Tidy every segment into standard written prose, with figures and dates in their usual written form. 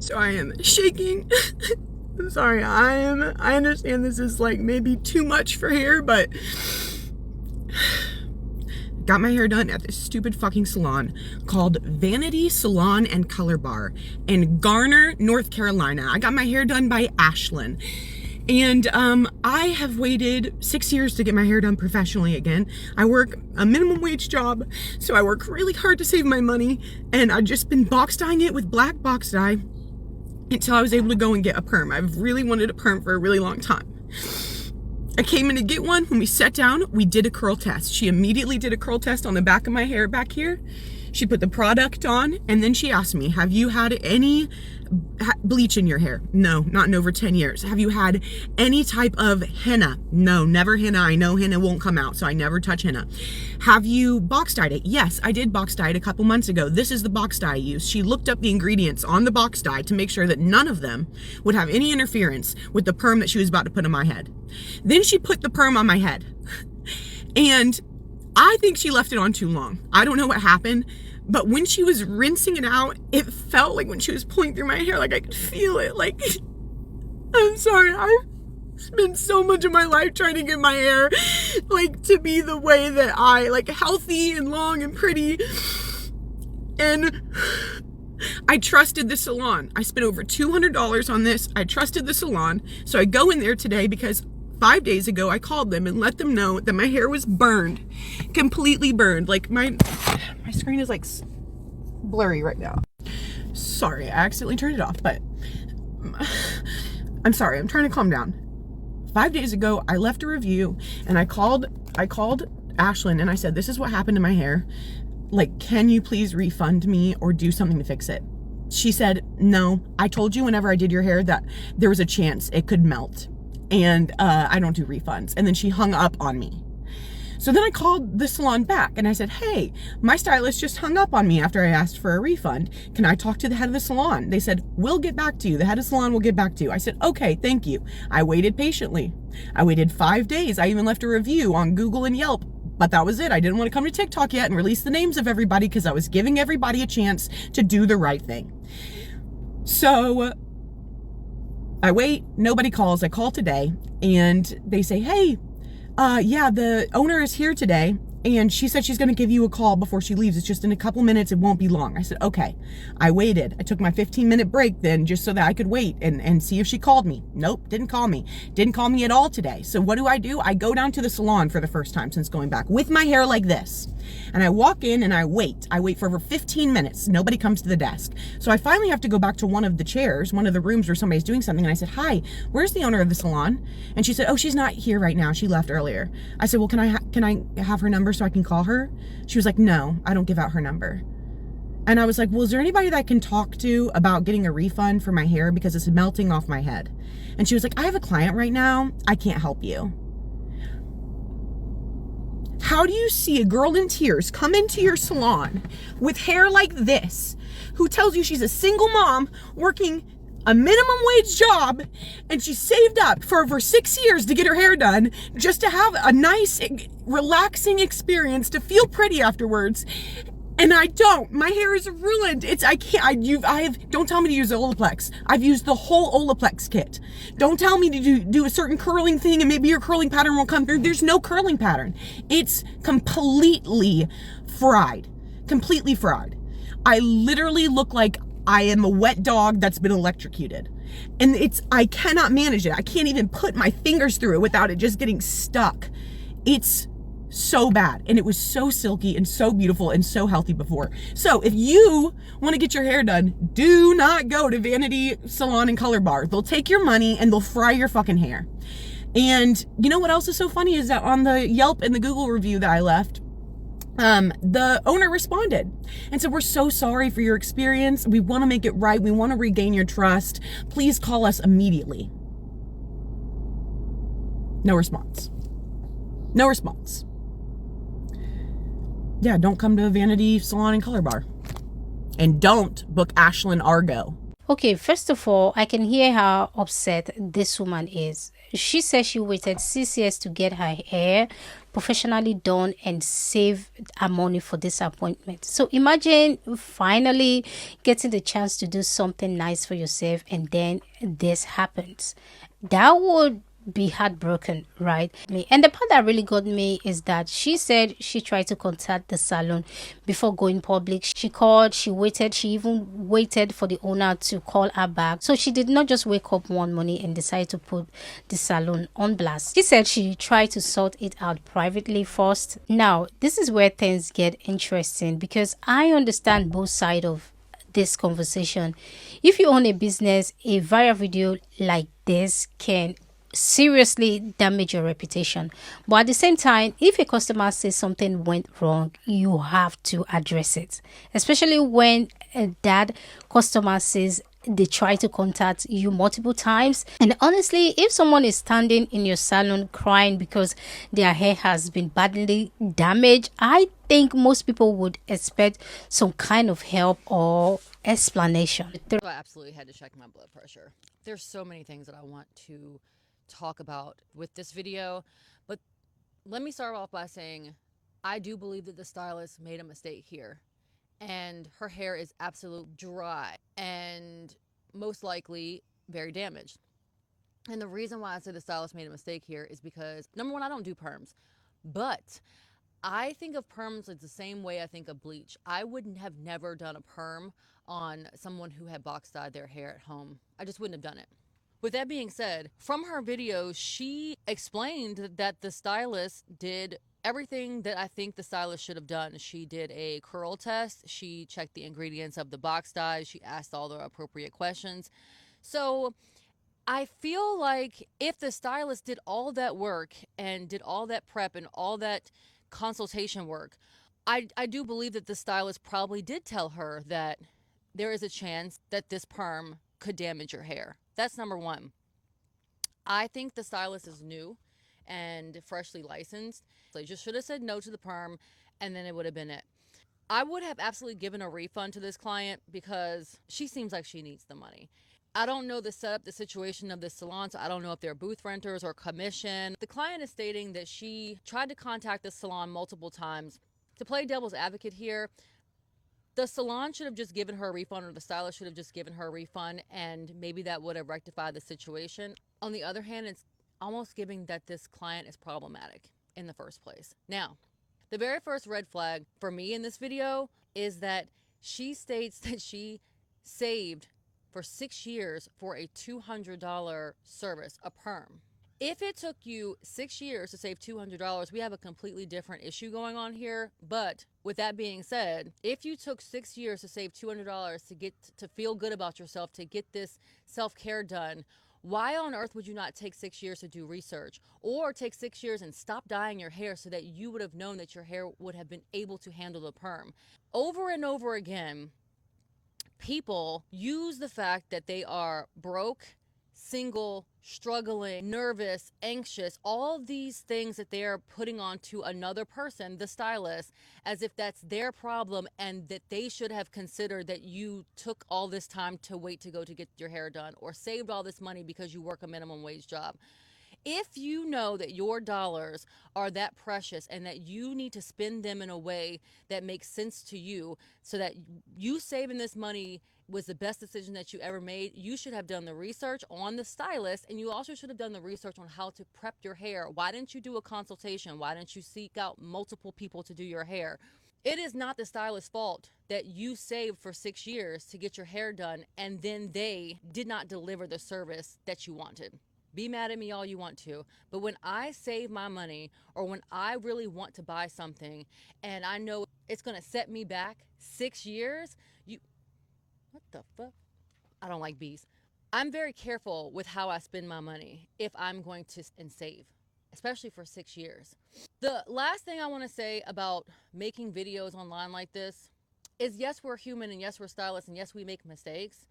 So I am shaking. I'm sorry. I understand this is like maybe too much for hair, but got my hair done at this stupid fucking salon called Vanity Salon and Color Bar in Garner, North Carolina. I got my hair done by Ashlyn. And I have waited 6 years to get my hair done professionally again. I work a minimum wage job, so I work really hard to save my money. And I've just been box dyeing it with black box dye until I was able to go and get a perm. I've really wanted a perm for a really long time. I came in to get one. When we sat down, we did a curl test. She immediately did a curl test on the back of my hair back here. She put the product on, and then she asked me, have you had any bleach in your hair? No, not in over 10 years. Have you had any type of henna? No, never henna. I know henna won't come out, so I never touch henna. Have you box dyed it? Yes, I did box dye it a couple months ago. This is the box dye I used. She looked up the ingredients on the box dye to make sure that none of them would have any interference with the perm that she was about to put on my head. Then she put the perm on my head. And I think she left it on too long. I don't know what happened, but when she was rinsing it out, it felt like when she was pulling through my hair, like I could feel it. Like, I'm sorry, I've spent so much of my life trying to get my hair, like, to be the way that I, like, healthy and long and pretty. And I trusted the salon. I spent over $200 on this. I trusted the salon. So I go in there today because 5 days ago, I called them and let them know that my hair was burned, completely burned. Like my screen is like blurry right now. Sorry, I accidentally turned it off, but I'm sorry, I'm trying to calm down. 5 days ago, I left a review and I called Ashlyn and I said, this is what happened to my hair. Like, can you please refund me or do something to fix it? She said, no, I told you whenever I did your hair that there was a chance it could melt. And I don't do refunds. And then she hung up on me. So then I called the salon back and I said, hey, my stylist just hung up on me after I asked for a refund. Can I talk to the head of the salon? They said, we'll get back to you. The head of the salon will get back to you. I said, okay, thank you. I waited patiently. I waited 5 days. I even left a review on Google and Yelp, but that was it. I didn't want to come to TikTok yet and release the names of everybody because I was giving everybody a chance to do the right thing. So I wait, nobody calls. I call today and they say, hey, yeah, the owner is here today and she said she's going to give you a call before she leaves. It's just in a couple minutes. It won't be long. I said, okay. I waited. I took my 15-minute break then just so that I could wait and see if she called me. Nope, didn't call me. Didn't call me at all today. So what do? I go down to the salon for the first time since going back with my hair like this. And I walk in and I wait. I wait for over 15 minutes. Nobody comes to the desk. So I finally have to go back to one of the chairs, one of the rooms where somebody's doing something. And I said, hi, where's the owner of the salon? And she said, oh, she's not here right now. She left earlier. I said, well, can I have her number so I can call her? She was like, no, I don't give out her number. And I was like, well, is there anybody that I can talk to about getting a refund for my hair because it's melting off my head? And she was like, I have a client right now. I can't help you. How do you see a girl in tears come into your salon with hair like this, who tells you she's a single mom working a minimum wage job and she saved up for over 6 years to get her hair done just to have a nice, relaxing experience, to feel pretty afterwards? And I don't. My hair is ruined. Don't tell me to use the Olaplex. I've used the whole Olaplex kit. Don't tell me to do a certain curling thing and maybe your curling pattern won't come through. There's no curling pattern. It's completely fried. Completely fried. I literally look like I am a wet dog that's been electrocuted. And I cannot manage it. I can't even put my fingers through it without it just getting stuck. It's so bad, and it was so silky and so beautiful and so healthy before. So if you want to get your hair done, do not go to Vanity Salon and Color Bar. They'll take your money and they'll fry your fucking hair. And you know what else is so funny is that on the Yelp and the Google review that I left, the owner responded and said, we're so sorry for your experience. We want to make it right. We want to regain your trust. Please call us immediately. No response. No response. Yeah, don't come to a Vanity Salon and Color Bar. And don't book Ashlyn Argo. Okay, first of all, I can hear how upset this woman is. She says she waited 6 years to get her hair professionally done and save our money for this appointment. So imagine finally getting the chance to do something nice for yourself and then this happens. That would be heartbroken, right? Me. And the part that really got me is that she said she tried to contact the salon before going public. She called, she waited, she even waited for the owner to call her back. So she did not just wake up one morning and decide to put the salon on blast. She said she tried to sort it out privately first. Now, this is where things get interesting because I understand both sides of this conversation. If you own a business, a viral video like this can seriously damage your reputation. But at the same time, if a customer says something went wrong, you have to address it. Especially when that customer says they try to contact you multiple times. And honestly, if someone is standing in your salon crying because their hair has been badly damaged, I think most people would expect some kind of help or explanation. I absolutely had to check my blood pressure. There's so many things that I want to talk about with this video, but let me start off by saying I do believe that the stylist made a mistake here, and her hair is absolutely dry and most likely very damaged. And the reason why I say the stylist made a mistake here is because, number one, I don't do perms, but I think of perms as the same way I think of bleach. I wouldn't have never done a perm on someone who had box dyed their hair at home. I just wouldn't have done it. With that being said, from her video, she explained that the stylist did everything that I think the stylist should have done. She did a curl test. She checked the ingredients of the box dyes. She asked all the appropriate questions. So I feel like if the stylist did all that work and did all that prep and all that consultation work, I do believe that the stylist probably did tell her that there is a chance that this perm could damage your hair. That's number one. I think the stylist is new and freshly licensed. So they just should have said no to the perm, and then it would have been it. I would have absolutely given a refund to this client because she seems like she needs the money. I don't know the setup, the situation of this salon, so I don't know if they're booth renters or commission. The client is stating that she tried to contact the salon multiple times. To play devil's advocate here, the salon should have just given her a refund, or the stylist should have just given her a refund, and maybe that would have rectified the situation. On the other hand, it's almost giving that this client is problematic in the first place. Now, the very first red flag for me in this video is that she states that she saved for 6 years for a $200 service, a perm. If it took you 6 years to save $200, we have a completely different issue going on here. But with that being said, if you took 6 years to save $200 to feel good about yourself, to get this self-care done, why on earth would you not take 6 years to do research, or take 6 years and stop dyeing your hair so that you would have known that your hair would have been able to handle the perm? Over and over again, people use the fact that they are broke, single, struggling, nervous, anxious, all these things that they are putting onto another person, the stylist, as if that's their problem and that they should have considered that you took all this time to wait to go to get your hair done, or saved all this money because you work a minimum wage job. If you know that your dollars are that precious and that you need to spend them in a way that makes sense to you, so that you saving this money was the best decision that you ever made, you should have done the research on the stylist, and you also should have done the research on how to prep your hair. Why didn't you do a consultation? Why didn't you seek out multiple people to do your hair? It is not the stylist's fault that you saved for 6 years to get your hair done and then they did not deliver the service that you wanted. Be mad at me all you want to, but when I save my money, or when I really want to buy something and I know it's going to set me back 6 years, what the fuck? I don't like bees. I'm very careful with how I spend my money if I'm going to and save, especially for 6 years. The last thing I want to say about making videos online like this is, yes, we're human, and yes, we're stylists, and yes, we make mistakes,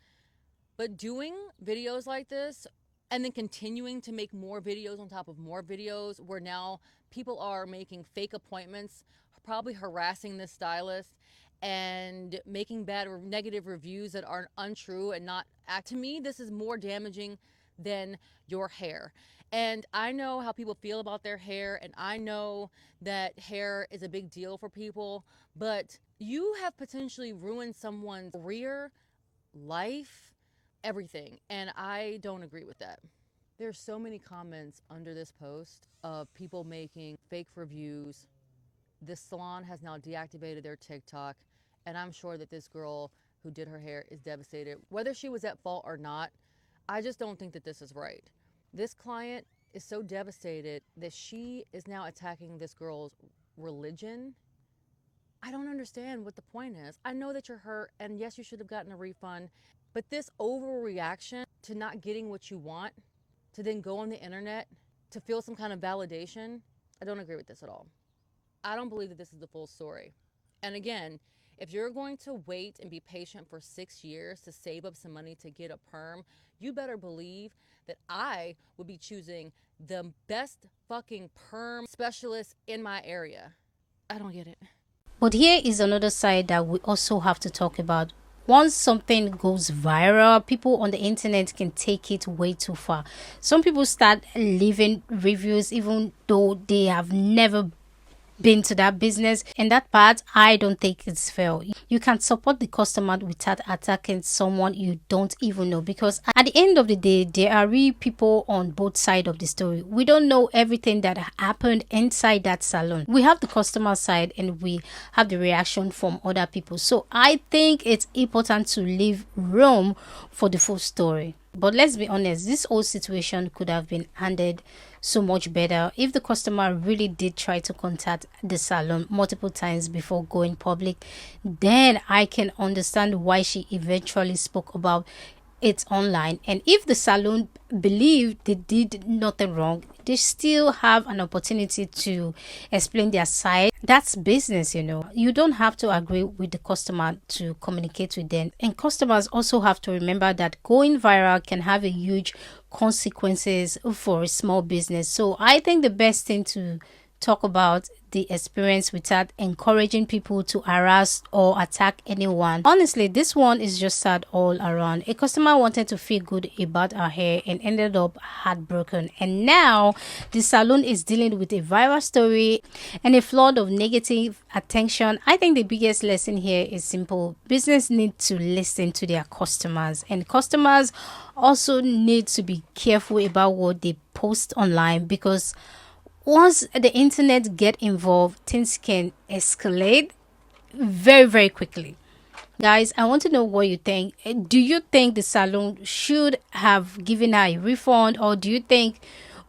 but doing videos like this and then continuing to make more videos on top of more videos, where now people are making fake appointments, probably harassing this stylist and making bad or negative reviews that are untrue and not, to me, this is more damaging than your hair. And I know how people feel about their hair, and I know that hair is a big deal for people, but you have potentially ruined someone's career, life, everything, and I don't agree with that. There's so many comments under this post of people making fake reviews. This salon has now deactivated their TikTok, and I'm sure that this girl who did her hair is devastated. Whether she was at fault or not, I just don't think that this is right. This client is so devastated that she is now attacking this girl's religion. I don't understand what the point is. I know that you're hurt, and yes, you should have gotten a refund, but this overreaction to not getting what you want, to then go on the internet to feel some kind of validation, I don't agree with this at all. I don't believe that this is the full story. And again, if you're going to wait and be patient for 6 years to save up some money to get a perm, you better believe that I would be choosing the best fucking perm specialist in my area. I don't get it. But here is another side that we also have to talk about. Once something goes viral, people on the internet can take it way too far. Some people start leaving reviews even though they have never been to that business, and that part I don't think it's fair. You can support the customer without attacking someone you don't even know, because at the end of the day there are real people on both sides of the story. We don't know everything that happened inside that salon. We have the customer side and we have the reaction from other people. So I think it's important to leave room for the full story. But let's be honest, this whole situation could have been handled so much better if the customer really did try to contact the salon multiple times before going public. Then I can understand why she eventually spoke about it online. And if the salon believed they did nothing wrong, they still have an opportunity to explain their side. That's business, you know. You don't have to agree with the customer to communicate with them. And customers also have to remember that going viral can have a huge consequences for a small business. So I think the best thing to talk about the experience without encouraging people to harass or attack anyone. Honestly, this one is just sad all around. A customer wanted to feel good about her hair and ended up heartbroken. And now the salon is dealing with a viral story and a flood of negative attention. I think the biggest lesson here is simple. Business need to listen to their customers, and customers also need to be careful about what they post online, because once the internet get involved, things can escalate very, very quickly. Guys, I want to know what you think. Do you think the salon should have given her a refund, or do you think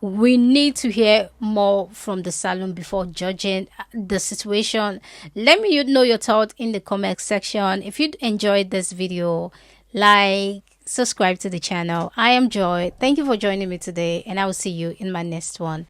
we need to hear more from the salon before judging the situation? Let me know your thoughts in the comment section. If you enjoyed this video, like, subscribe to the channel. I am Joy. Thank you for joining me today, and I will see you in my next one.